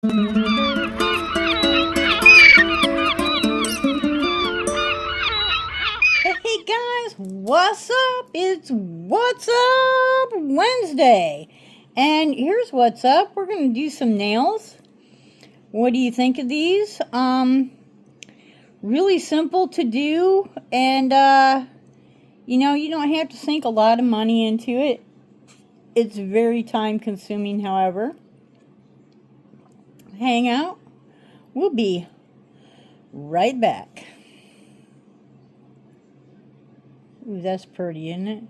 Hey guys, what's up? It's What's Up Wednesday. And here's what's up. We're going to do some nails. What do you think of these? Really simple to do. And, you know, you don't have to sink a lot of money into it. It's very time consuming, however. Hang out. We'll be right back. Ooh, that's pretty, isn't it?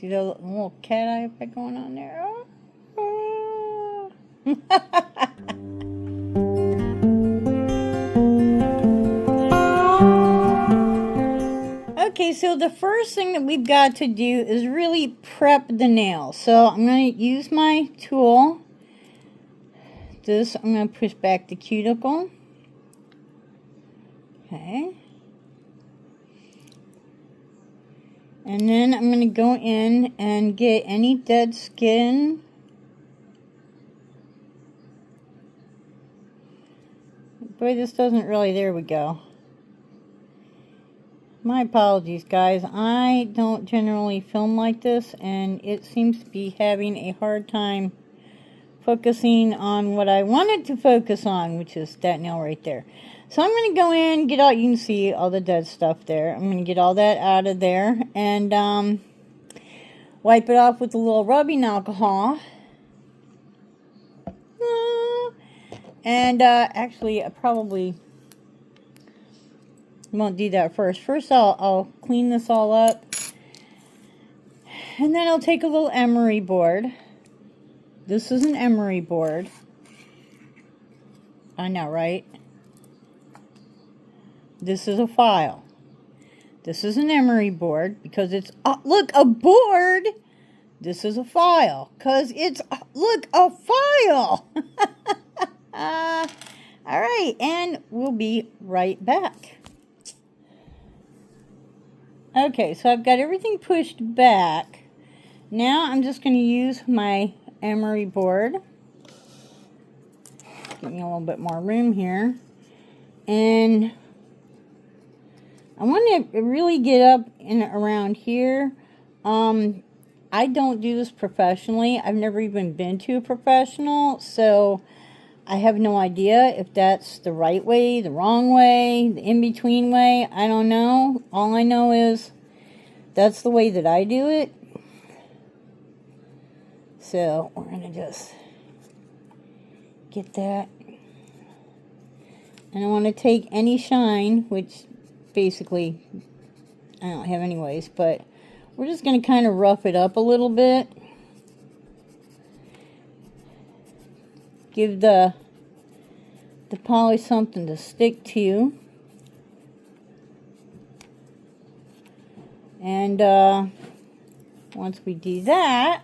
See the little cat eye effect going on there? Oh. Okay, so the first thing that we've got to do is really prep the nail. So I'm going to use my tool. I'm going to push back the cuticle. Okay. And then I'm going to go in and get any dead skin. Boy, this doesn't really, there we go. My apologies, guys. I don't generally film like this, and it seems to be having a hard time focusing on what I wanted to focus on, which is that nail right there. So I'm going to go in, get out, you can see all the dead stuff there. I'm going to get all that out of there and wipe it off with a little rubbing alcohol. And actually, I probably won't do that first. First, I'll clean this all up. And then I'll take a little emery board. This is an emery board. I know, right? This is a file. This is an emery board because it's, look, a board. This is a file because it's, look, a file. All right, and we'll be right back. Okay, so I've got everything pushed back. Now I'm just going to use my emery board. Give me a little bit more room here. And I want to really get up and around here. I don't do this professionally. I've never even been to a professional, so I have no idea if that's the right way, the wrong way, the in-between way. I don't know. All I know is that's the way that I do it. So we're going to just get that. And I want to take any shine, which basically I don't have anyways, but we're just going to kind of rough it up a little bit. Give the polish something to stick to. And once we do that,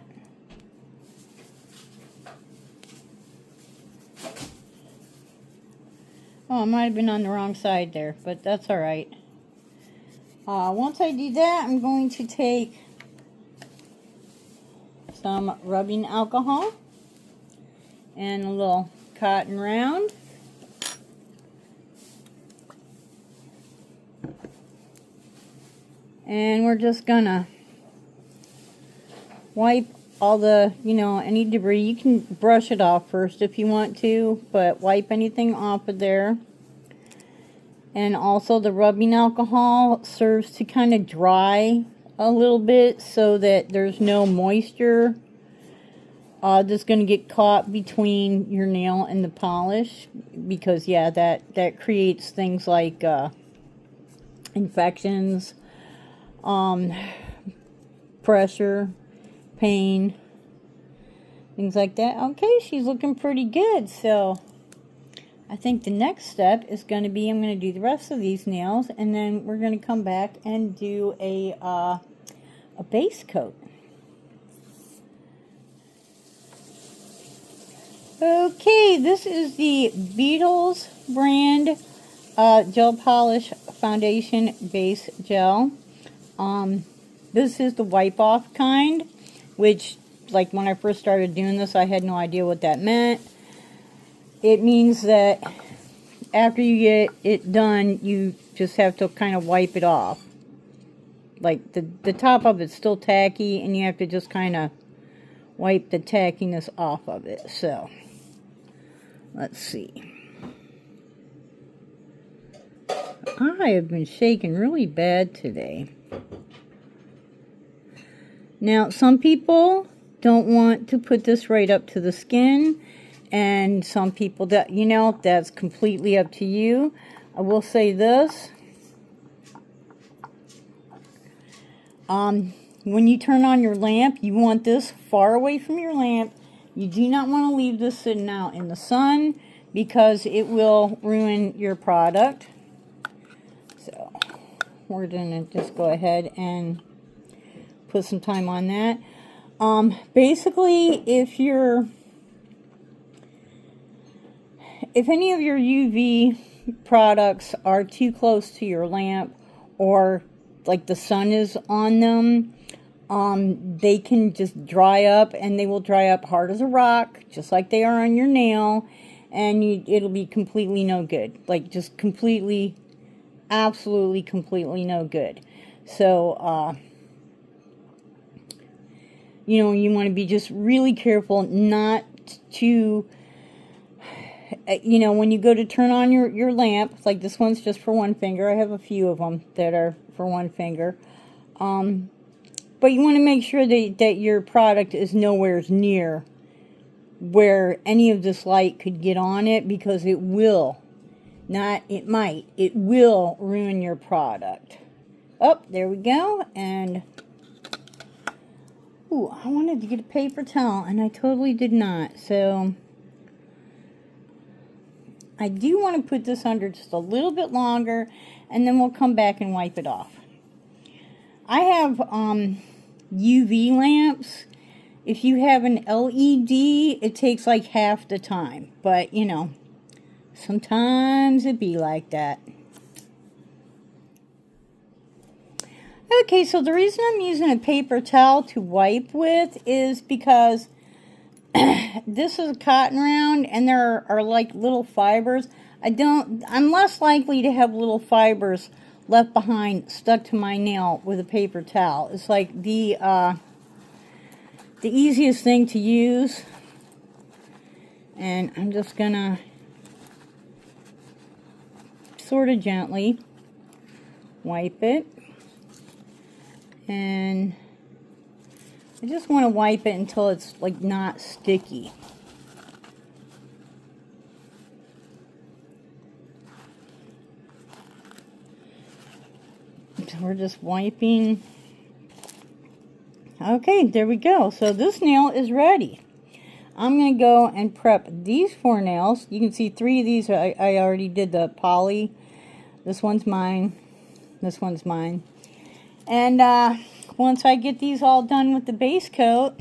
oh, I might have been on the wrong side there, but that's all right. Once I do that, I'm going to take some rubbing alcohol and a little cotton round. And we're just gonna wipe all the, you know, any debris. You can brush it off first if you want to, but wipe anything off of there. And also the rubbing alcohol serves to kind of dry a little bit so that there's no moisture that's going to get caught between your nail and the polish, because yeah, that creates things like infections, pressure, pain, things like that. Okay, she's looking pretty good. So I think the next step is going to be, I'm going to do the rest of these nails, and then we're going to come back and do a base coat. Okay, this is the Beetles brand gel polish foundation base gel. This is the wipe off kind, which, like, when I first started doing this, I had no idea what that meant. it means that after you get it done, you just have to kind of wipe it off. Like the top of it's still tacky, and you have to just kind of wipe the tackiness off of it. So, let's see. I have been shaking really bad today. Now, some people don't want to put this right up to the skin, and some people, that, you know, that's completely up to you. I will say this. When you turn on your lamp, you want this far away from your lamp. You do not want to leave this sitting out in the sun because it will ruin your product. So, we're going to just go ahead and put some time on that. Basically, if any of your UV products are too close to your lamp, or like the sun is on them, they can just dry up, and they will dry up hard as a rock, just like they are on your nail, and it'll be completely no good. Like, just completely, absolutely, completely no good. So, you know, you want to be just really careful not to, you know, when you go to turn on your lamp, like this one's just for one finger. I have a few of them that are for one finger. But you want to make sure that your product is nowhere near where any of this light could get on it, because it will, not it might, it will ruin your product. Oh, there we go. And ooh, I wanted to get a paper towel, and I totally did not. So I do want to put this under just a little bit longer, and then we'll come back and wipe it off. I have UV lamps. If you have an LED, it takes like half the time. But, you know, sometimes it be like that. Okay, so the reason I'm using a paper towel to wipe with is because this is a cotton round, and there are like little fibers. I'm less likely to have little fibers left behind stuck to my nail with a paper towel. It's like the easiest thing to use. And I'm just gonna sort of gently wipe it. And I just want to wipe it until it's like not sticky. So we're just wiping. Okay, there we go. So this nail is ready. I'm going to go and prep these 4 nails. You can see 3 of these I already did the poly. This one's mine. This one's mine. And once I get these all done with the base coat,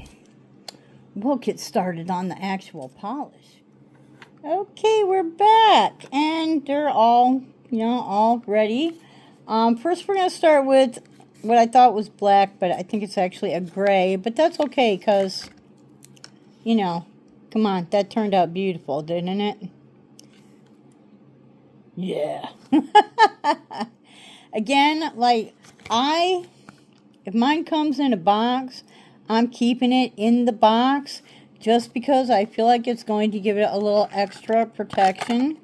we'll get started on the actual polish. Okay, we're back, and they're all, you know, all ready. First we're going to start with what I thought was black, but I think it's actually a gray, but that's okay, because, you know, come on, that turned out beautiful, didn't it? Yeah. Again, like, if mine comes in a box, I'm keeping it in the box just because I feel like it's going to give it a little extra protection.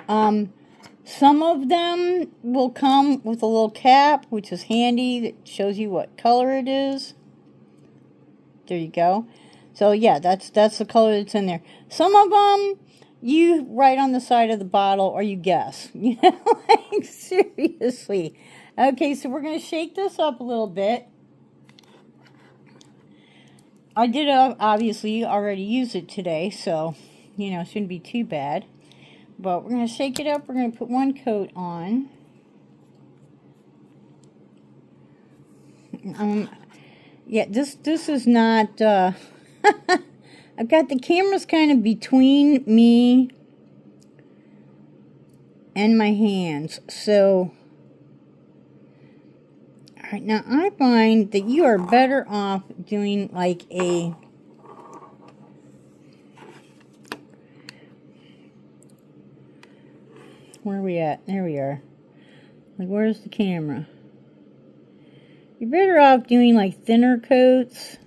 Some of them will come with a little cap, which is handy. That shows you what color it is. There you go. So yeah, that's the color that's in there. Some of them you write on the side of the bottle, or you guess. You know, like, seriously. Okay, so we're going to shake this up a little bit. I did obviously already use it today, so, you know, it shouldn't be too bad. But we're going to shake it up. We're going to put 1 coat on. Yeah, this is not, I've got the cameras kind of between me and my hands, so, alright, now I find that you are better off doing like a Where are we at? There we are. Like, where's the camera? You're better off doing like thinner coats,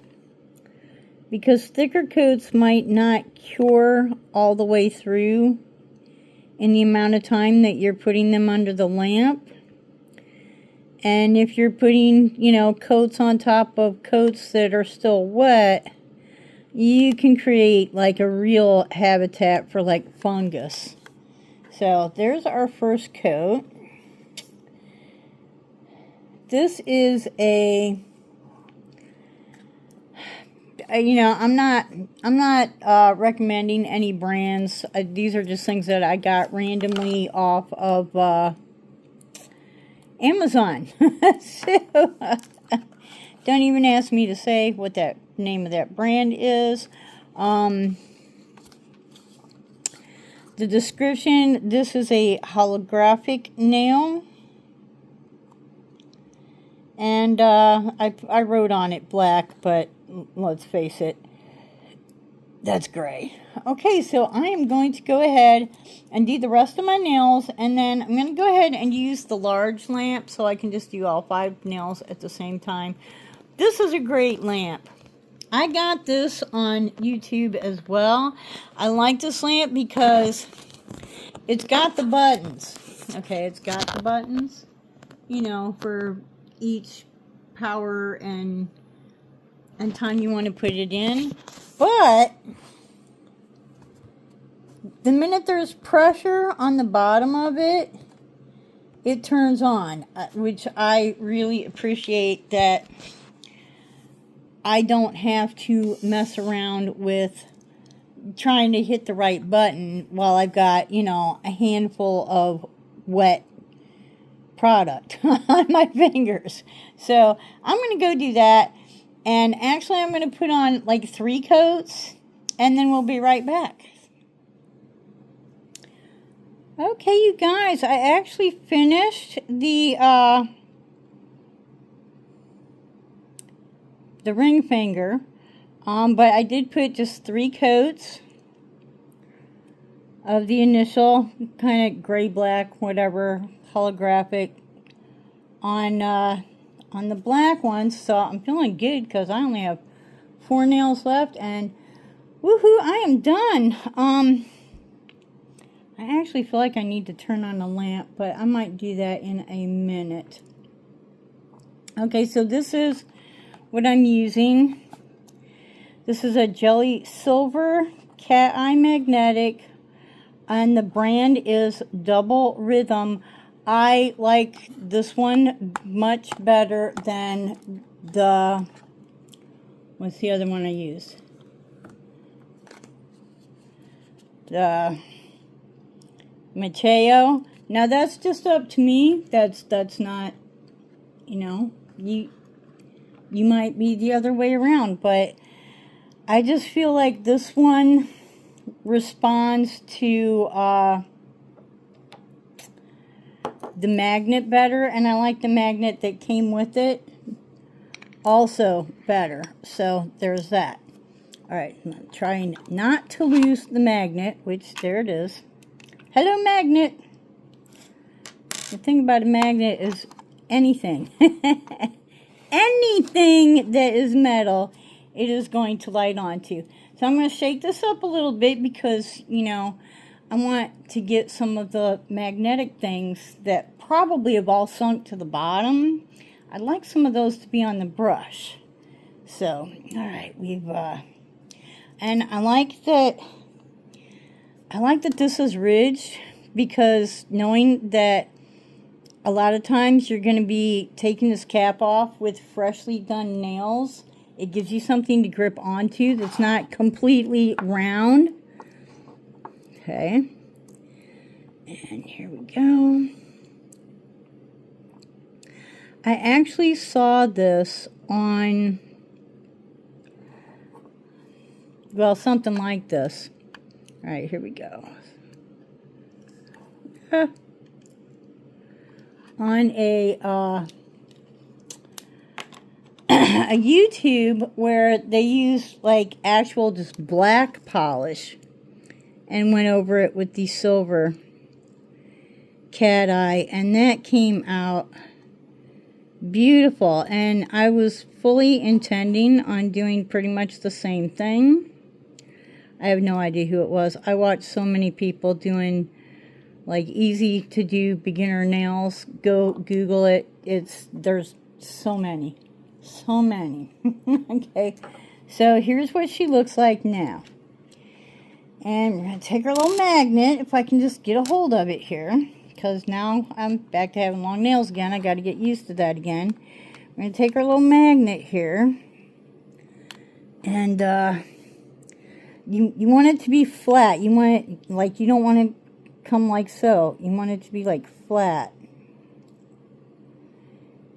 because thicker coats might not cure all the way through in the amount of time that you're putting them under the lamp. And if you're putting, you know, coats on top of coats that are still wet, you can create like a real habitat for like fungus. So there's our first coat. This is a, you know, I'm not recommending any brands. These are just things that I got randomly off of Amazon. So don't even ask me to say what that name of that brand is. The description, this is a holographic nail. And I wrote on it black, but let's face it, that's gray. Okay, so I am going to go ahead and do the rest of my nails, and then I'm going to go ahead and use the large lamp so I can just do all 5 nails at the same time. This is a great lamp. I got this on YouTube as well. I like this lamp because it's got the buttons. Okay, it's got the buttons, you know, for each power and time you want to put it in. But the minute there's pressure on the bottom of it, it turns on, which I really appreciate, that I don't have to mess around with trying to hit the right button while I've got, you know, a handful of wet product on my fingers. So I'm going to go do that, and actually I'm going to put on like 3 coats, and then we'll be right back. Okay, you guys, I actually finished the ring finger, but I did put just 3 coats of the initial kind of gray black whatever holographic on the black ones. So I'm feeling good because I only have 4 nails left, and woohoo, I am done. I actually feel like I need to turn on the lamp, but I might do that in a minute. Okay, so this is what I'm using. This is a jelly silver cat eye magnetic, and the brand is Double Rhythm. I like this one much better than the, what's the other one I used? The Mateo. Now that's just up to me. That's not, you know, you might be the other way around, but I just feel like this one responds to the magnet better, and I like the magnet that came with it also better. So there's that. Alright, I'm trying not to lose the magnet, which there it is. Hello, magnet. The thing about a magnet is anything. Anything that is metal, it is going to light onto. So I'm going to shake this up a little bit because, you know, I want to get some of the magnetic things that probably have all sunk to the bottom. I'd like some of those to be on the brush. So, alright, we've, and I like that this is ridged, because knowing that a lot of times you're going to be taking this cap off with freshly done nails, it gives you something to grip onto that's not completely round. Okay. And here we go. I actually saw this on, well, something like this. All right, here we go. On a a YouTube where they used like actual just black polish and went over it with the silver. cat eye, and that came out beautiful. And I was fully intending on doing pretty much the same thing. I have no idea who it was. I watched so many people doing like easy to do beginner nails. Go Google it. There's so many. Okay, so here's what she looks like now. And we're going to take our little magnet, if I can just get a hold of it here, because now I'm back to having long nails again. I got to get used to that again. We're going to take our little magnet here, and you want it to be flat. You want it, like, you don't want it to come like so. You want it to be like flat.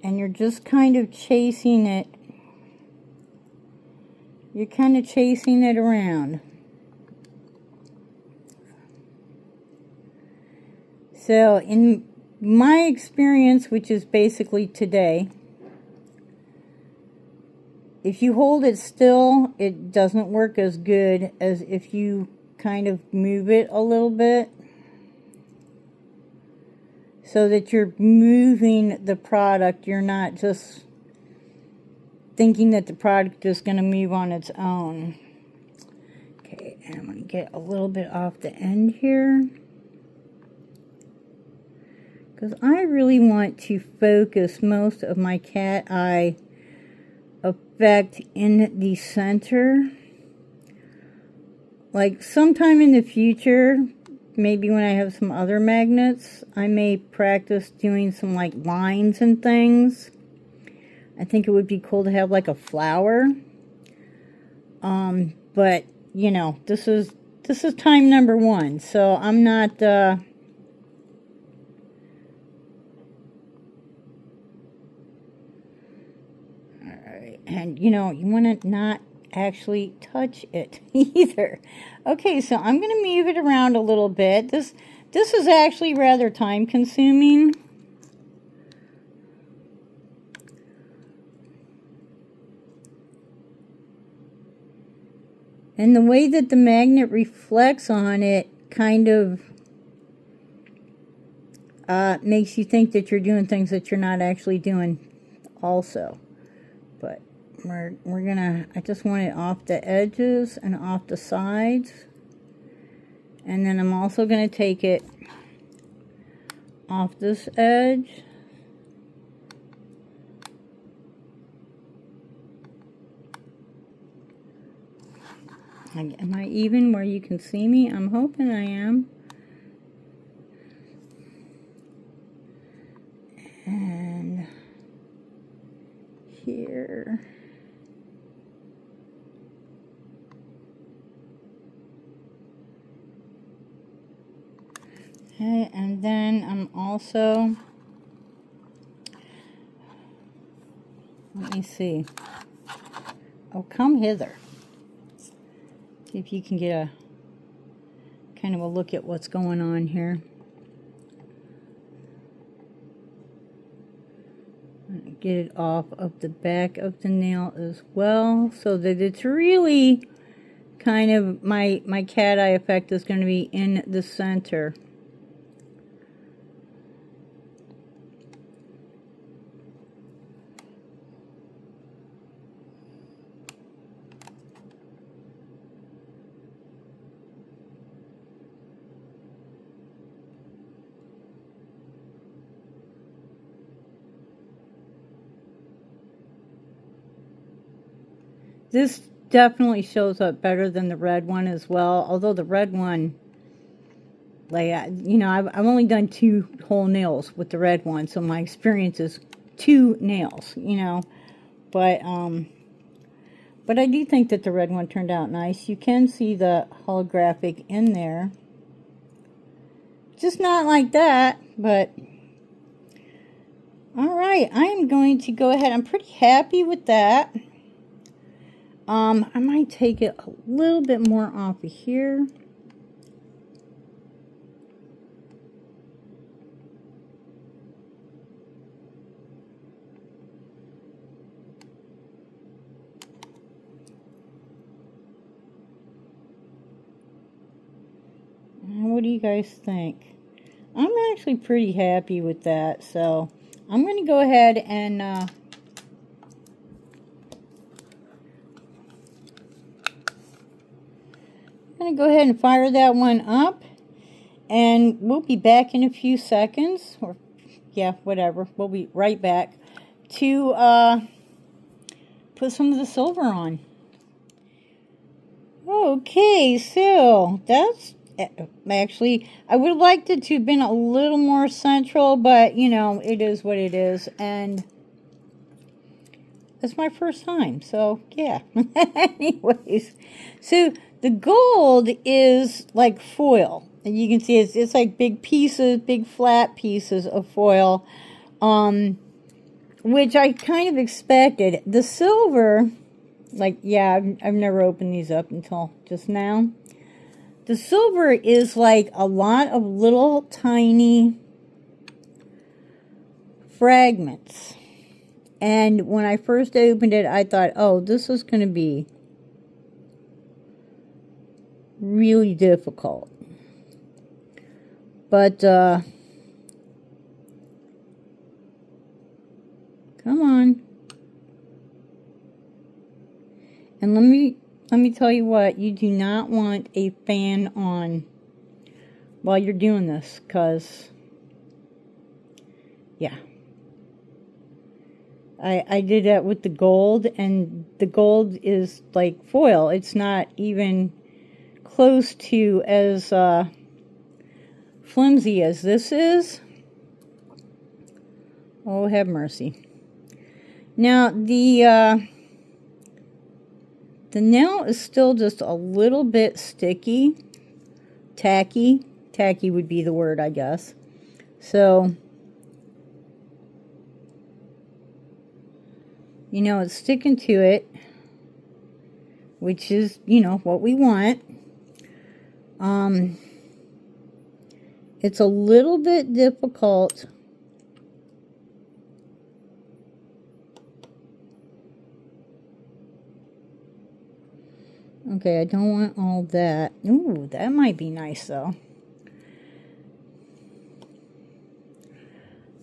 And you're just kind of chasing it. You're kind of chasing it around. So in my experience, which is basically today, if you hold it still, it doesn't work as good as if you kind of move it a little bit, so that you're moving the product. You're not just thinking that the product is going to move on its own. Okay, and I'm going to get a little bit off the end here, because I really want to focus most of my cat eye effect in the center. Like sometime in the future, maybe when I have some other magnets, I may practice doing some like lines and things. I think it would be cool to have like a flower. But you know, this is time number 1, so I'm not and you know, you want to not actually touch it either. Okay, so I'm going to move it around a little bit. This is actually rather time consuming. And the way that the magnet reflects on it kind of makes you think that you're doing things that you're not actually doing also. But we're gonna, I just want it off the edges and off the sides. And then I'm also gonna take it off this edge. Am I even where you can see me? I'm hoping I am. And here. Okay, and then I'm also, let me see. Oh, come hither. See if you can get a kind of a look at what's going on here. Get it off of the back of the nail as well, so that it's really kind of, my cat eye effect is going to be in the center. This definitely shows up better than the red one as well. Although the red one, like, you know, I've only done 2 whole nails with the red one, so my experience is 2 nails, you know. But I do think that the red one turned out nice. You can see the holographic in there. Just not like that, but all right. I'm going to go ahead. I'm pretty happy with that. I might take it a little bit more off of here. What do you guys think? I'm actually pretty happy with that. So I'm going to go ahead and I'm going to go ahead and fire that one up, and we'll be back in a few seconds, or yeah, whatever. We'll be right back to put some of the silver on. Okay, so that's actually, I would have liked it to have been a little more central, but you know, it is what it is, and it's my first time, so yeah. Anyways, so the gold is like foil, and you can see it's like big pieces, big flat pieces of foil, which I kind of expected. The silver, like, yeah, I've never opened these up until just now. The silver is like a lot of little tiny fragments. And when I first opened it, I thought, oh, this is going to be really difficult. But, come on. And let me tell you what, you do not want a fan on while you're doing this, because, yeah. I did that with the gold, and the gold is like foil. It's not even close to as flimsy as this is. Oh, have mercy. Now, the nail is still just a little bit sticky. Tacky. Tacky would be the word, I guess. So, you know, it's sticking to it, which is, you know, what we want. It's a little bit difficult Okay, I don't want all that. Ooh, that might be nice though.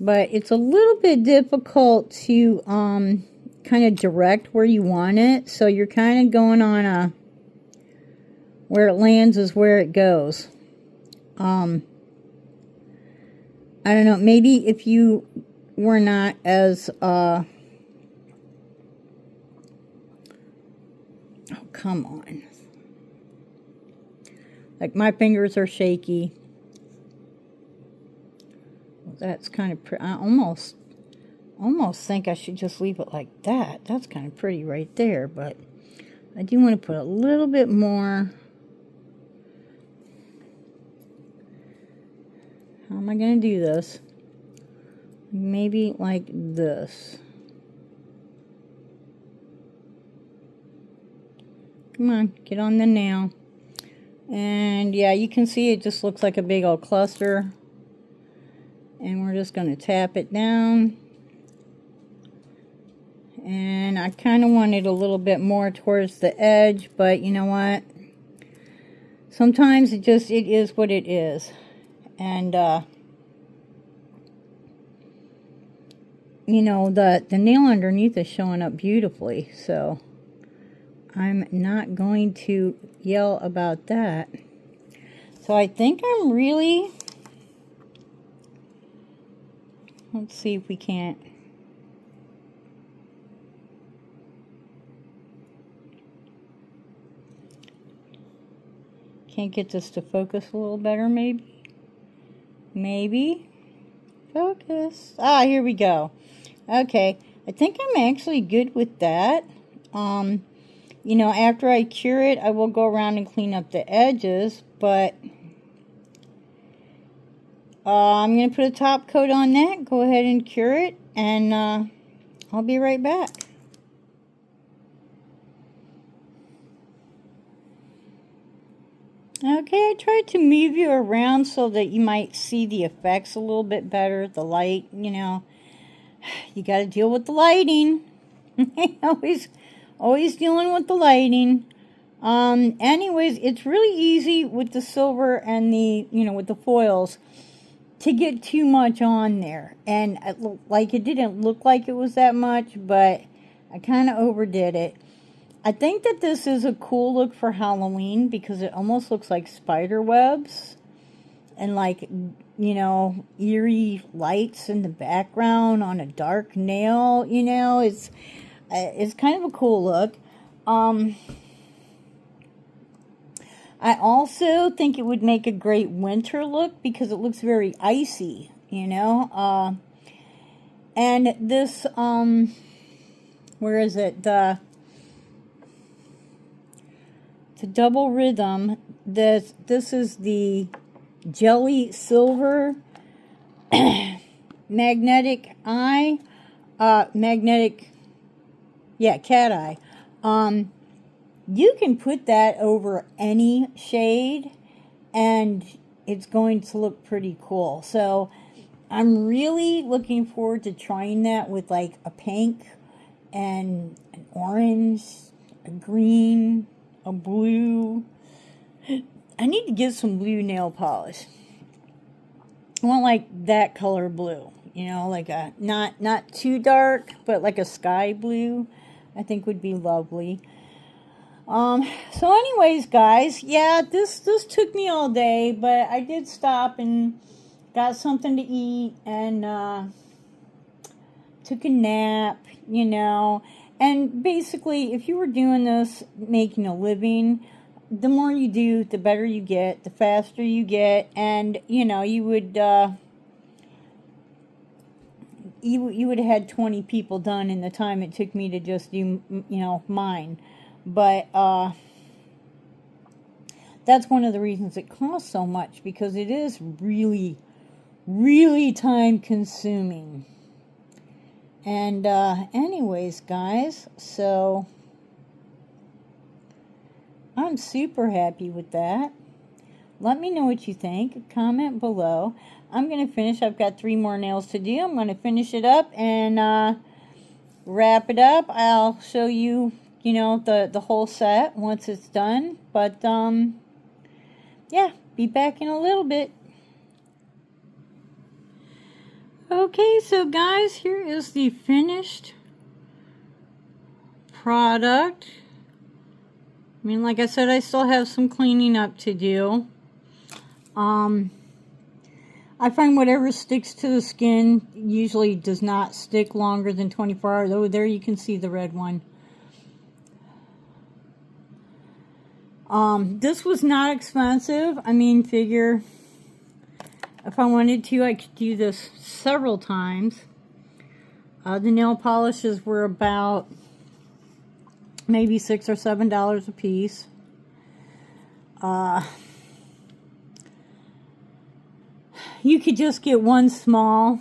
But it's a little bit difficult to kind of direct where you want it. So you're kind of going on a, where it lands is where it goes. I don't know, maybe if you were not as, oh, come on. Like, my fingers are shaky. Well, that's kind of, I almost think I should just leave it like that. That's kind of pretty right there, but I do want to put a little bit more. How am I going to do this? Maybe like this. Come on, get on the nail. And yeah, you can see it just looks like a big old cluster. And we're just going to tap it down. And I kind of want it a little bit more towards the edge, but you know what? Sometimes it is what it is. And, you know, the nail underneath is showing up beautifully, so I'm not going to yell about that. So I think I'm really, let's see if we can't. Can't get this to focus a little better, maybe? Maybe. Focus. Ah, here we go. Okay, I think I'm actually good with that. You know, after I cure it, I will go around and clean up the edges, but I'm going to put a top coat on that, go ahead and cure it, and I'll be right back. Okay, I tried to move you around so that you might see the effects a little bit better. The light, you know, you got to deal with the lighting. always dealing with the lighting. Anyways, it's really easy with the silver and the, you know, with the foils. to get too much on there. And like, it didn't look like it was that much, but I kind of overdid it. I think that this is a cool look for Halloween because it almost looks like spider webs and like, you know, eerie lights in the background on a dark nail. You know, it's kind of a cool look. I also think it would make a great winter look because it looks very icy, you know. And this, where is it? The double rhythm. This is the jelly silver magnetic eye, cat eye. You can put that over any shade and it's going to look pretty cool. So I'm really looking forward to trying that with like a pink and an orange, a green, a blue. I need to get some blue nail polish. I want like that color blue, you know, like a not too dark, but like a sky blue, I think would be lovely. So anyways, guys, yeah, this took me all day, but I did stop and got something to eat and took a nap, you know. And basically, if you were doing this, making a living, the more you do, the better you get, the faster you get, and, you know, you would have had 20 people done in the time it took me to just do, you know, mine. But that's one of the reasons it costs so much, because it is really, really time consuming. And anyways, guys, so I'm super happy with that. Let me know what you think. Comment below. I'm going to finish. I've got 3 more nails to do. I'm going to finish it up and wrap it up. I'll show you, you know, the whole set once it's done. But, yeah, be back in a little bit. Okay, so guys, here is the finished product. I mean, like I said, I still have some cleaning up to do. I find whatever sticks to the skin usually does not stick longer than 24 hours. Oh, there you can see the red one. This was not expensive. I mean, figure if I wanted to, I could do this several times. The nail polishes were about maybe $6 or $7 a piece. You could just get one small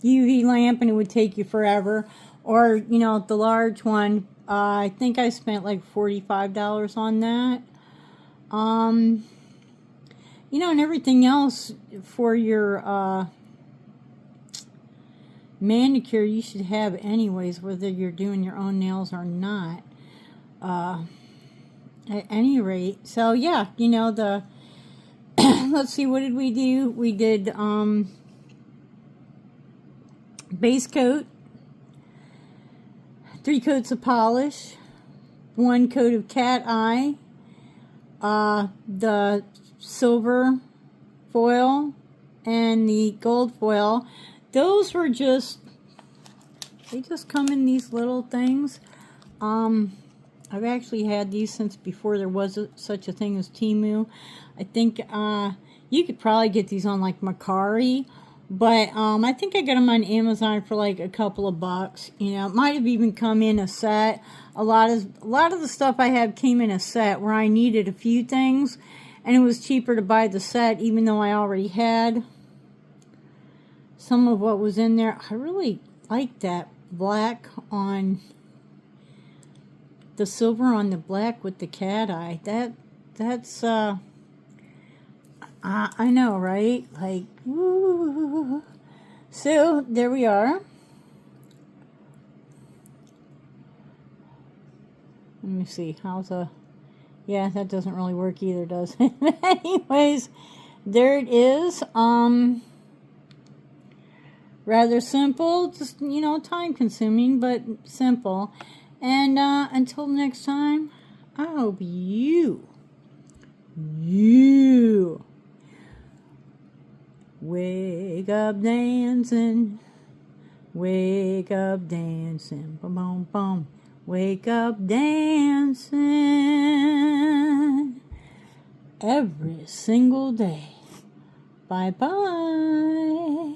UV lamp and it would take you forever. Or, you know, the large one, I think I spent like $45 on that. You know, and everything else for your manicure you should have anyways, whether you're doing your own nails or not. At any rate, so yeah, you know, the let's see, what did we do? We did base coat, 3 coats of polish, 1 coat of cat eye, the silver foil and the gold foil. Those were just, they just come in these little things. I've actually had these since before there was such a thing as Temu. I think you could probably get these on like Mercari, but I think I got them on Amazon for like a couple of bucks. You know, it might have even come in a set. A lot of the stuff I have came in a set where I needed a few things, and it was cheaper to buy the set, even though I already had some of what was in there. I really like that black on the silver on the black with the cat eye. That's I know, right? Like, woo. So there we are. Let me see. How's a... Yeah, that doesn't really work either, does it? Anyways, there it is. rather simple, just, you know, time consuming, but simple. And until next time, I hope you wake up dancing, wake up dancing, boom, boom, boom, wake up dancing every single day. Bye-bye.